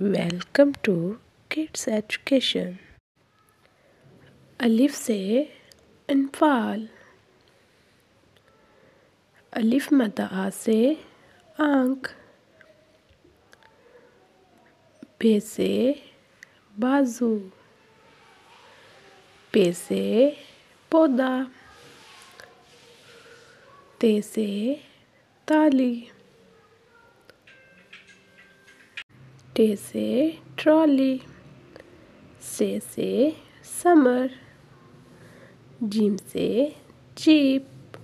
Welcome to kids education. الف سے انفعال، الف مد آ سے آنکھ، ب سے بازو، پ سے پودا، ت سے تالی، ٹ سے ٹرالی، س سے سمر، ج سے جیپ،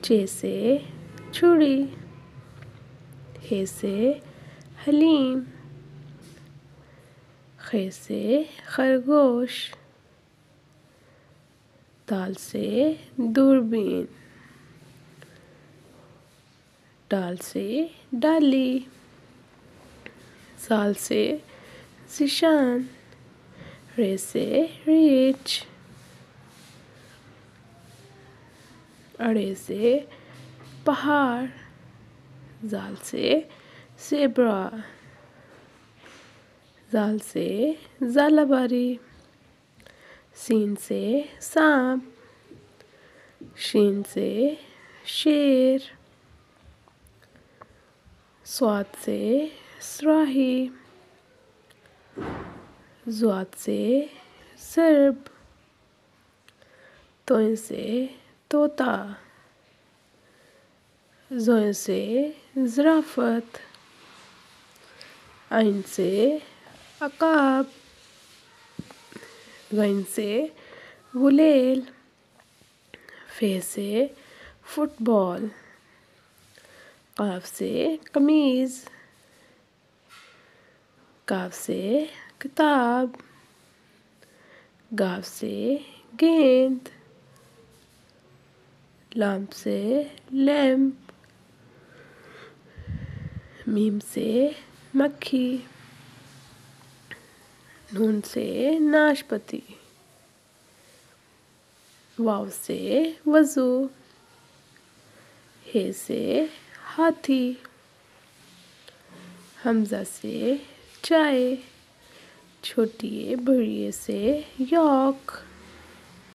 چ سے چھری، ح سے حلیم، خ سے خرگوش، د سے دوربین، ڈ سے ڈالی، ذ سے ذیشان، ر سے ریچھ، ڑ سے پہاڑ، ذ سے زیبرا، ذ سے ځالہبری، س سے سانپ، ش سے شیر، ص سے صراحی، ض سے ضرب، ط سے طوطا، ظ سے ظرافت، ع سے عقاب، غ سے غلیل، ف سے فٹ بال، ق سے قمیض، ک سے کتاب، گ سے گیند، ل سے لیمپ، م سے مکھی، ن سے ناشپاتی، و سے وضو، ح سے ہاتھی، ح سے چائے، چھوٹی ے بڑی ے سے یاک۔